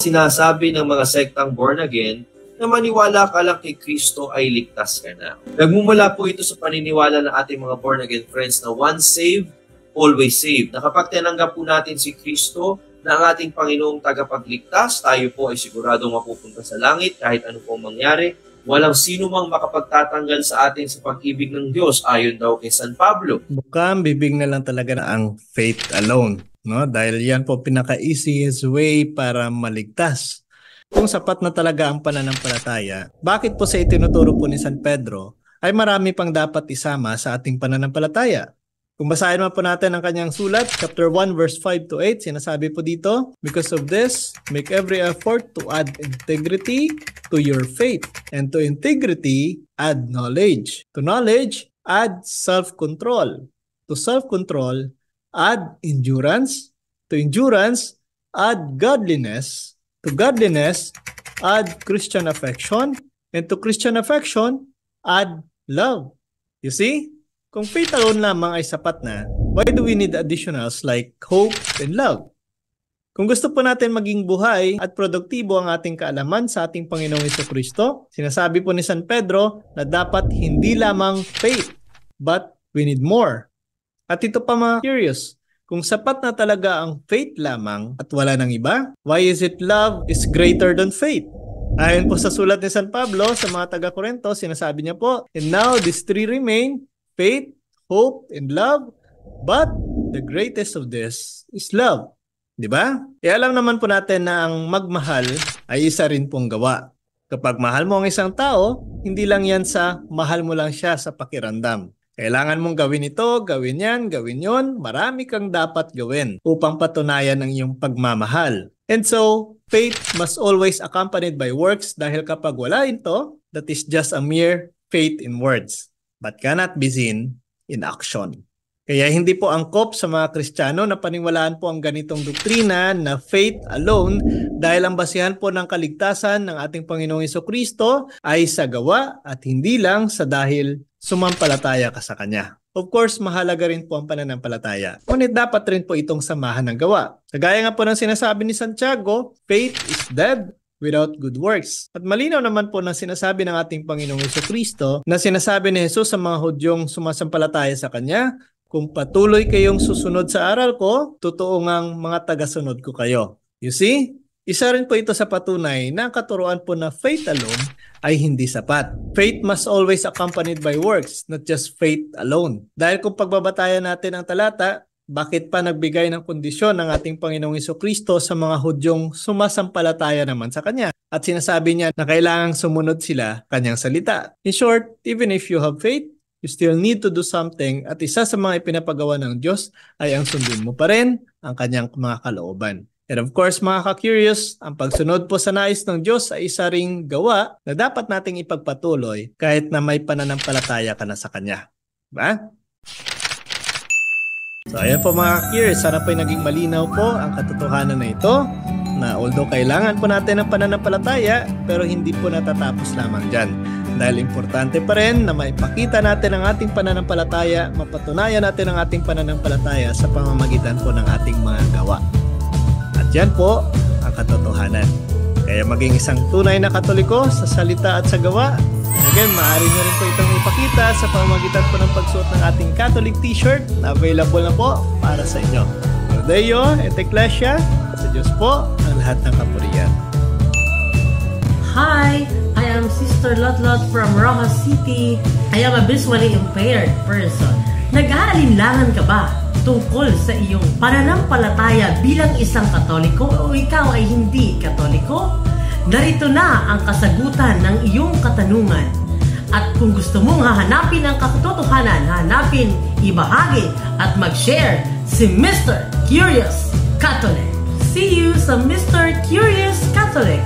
sinasabi ng mga sektang born again na maniwala ka lang kay Kristo ay ligtas ka na. Nagmumula po ito sa paniniwala ng ating mga born again friends na once saved, always saved. Na kapag tinanggap po natin si Kristo na ang ating Panginoong tagapagligtas, tayo po ay siguradong mapupunta sa langit kahit ano pong mangyari. Walang sino mang makapagtatanggal sa atin sa pag-ibig ng Diyos ayon daw kay San Pablo. Mukhang bibig na lang talaga na ang faith alone, no? Dahil yan po pinaka-easiest way para maligtas. Kung sapat na talaga ang pananampalataya, bakit po sa itinuturo po ni San Pedro ay marami pang dapat isama sa ating pananampalataya? Kung basahin man po natin ang kanyang sulat, chapter 1 verse 5 to 8, sinasabi po dito, because of this, make every effort to add integrity to your faith, and to integrity, add knowledge. To knowledge, add self-control. To self-control, add endurance. To endurance, add godliness. To godliness, add Christian affection. And to Christian affection, add love. You see? Kung faith alone lamang ay sapat na, why do we need additionals like hope and love? Kung gusto po natin maging buhay at produktibo ang ating kaalaman sa ating Panginoong Jesucristo, sinasabi po ni San Pedro na dapat hindi lamang faith, but we need more. At ito pa mga curious, kung sapat na talaga ang faith lamang at wala nang iba, why is it love is greater than faith? Ayon po sa sulat ni San Pablo sa mga taga-Corinto, sinasabi niya po, and now these three remain, faith, hope, and love, but the greatest of this is love. Diba? Alam naman po natin na ang magmahal ay isa rin pong gawa. Kapag mahal mo ang isang tao, hindi lang yan sa mahal mo lang siya sa pakiramdam. Kailangan mong gawin ito, gawin yan, gawin yon. Marami kang dapat gawin upang patunayan ang iyong pagmamahal. And so, faith must always accompanied by works dahil kapag wala ito, that is just a mere faith in words, but cannot be seen in action. Kaya hindi po angkop sa mga Kristiyano na paniwalaan po ang ganitong doktrina na faith alone dahil ang basihan po ng kaligtasan ng ating Panginoong Jesucristo ay sa gawa at hindi lang sa dahil sumampalataya ka sa Kanya. Of course, mahalaga rin po ang pananampalataya. Ngunit dapat rin po itong samahan ng gawa. Kagaya nga po ng sinasabi ni Santiago, faith is dead without good works. At malinaw naman po na sinasabi ng ating Panginoong Jesucristo na sinasabi ni Jesus sa mga Hudyong sumasampalataya sa Kanya, kung patuloy kayong susunod sa aral ko, totoo ngang mga tagasunod ko kayo. You see? Isa rin po ito sa patunay na ang katuruan po na faith alone ay hindi sapat. Faith must always accompanied by works, not just faith alone. Dahil kung pagbabatayan natin ang talata, bakit pa nagbigay ng kondisyon ng ating Panginoong Jesucristo sa mga Hudyong sumasampalataya naman sa Kanya? At sinasabi niya na kailangang sumunod sila Kanyang salita. In short, even if you have faith, you still need to do something at isa sa mga ipinapagawa ng Diyos ay ang sundin mo pa rin ang Kanyang mga kalooban. And of course, mga ka-curious, ang pagsunod po sa nais ng Diyos ay isa ring gawa na dapat nating ipagpatuloy kahit na may pananampalataya ka na sa Kanya. Diba? So ayan po mga ka-curious, sana po'y naging malinaw po ang katotohanan na ito na although kailangan po natin ng pananampalataya, pero hindi po natatapos lamang dyan. Dahil importante pa rin na maipakita natin ang ating pananampalataya, mapatunayan natin ang ating pananampalataya sa pamamagitan po ng ating mga gawa. At yan po ang katotohanan. Kaya maging isang tunay na Katoliko sa salita at sa gawa. And again, maaari nyo rin po itong ipakita sa pamamagitan po ng pagsuot ng ating Catholic t-shirt na available na po para sa inyo. Deo et Ecclesia, sa Diyos po ang lahat ng kapurihan. Hi! I am Sister Lotlot from Rojas City. I am a visually impaired person. Nag-aalinlangan ka ba tungkol sa iyong pananampalataya bilang isang Katoliko o ikaw ay hindi Katoliko? Narito na ang kasagutan ng iyong katanungan. At kung gusto mong hahanapin ang katotohanan, hanapin, ibahagi at mag-share si Mr. Curious Catholic. See you sa Mr. Curious Catholic.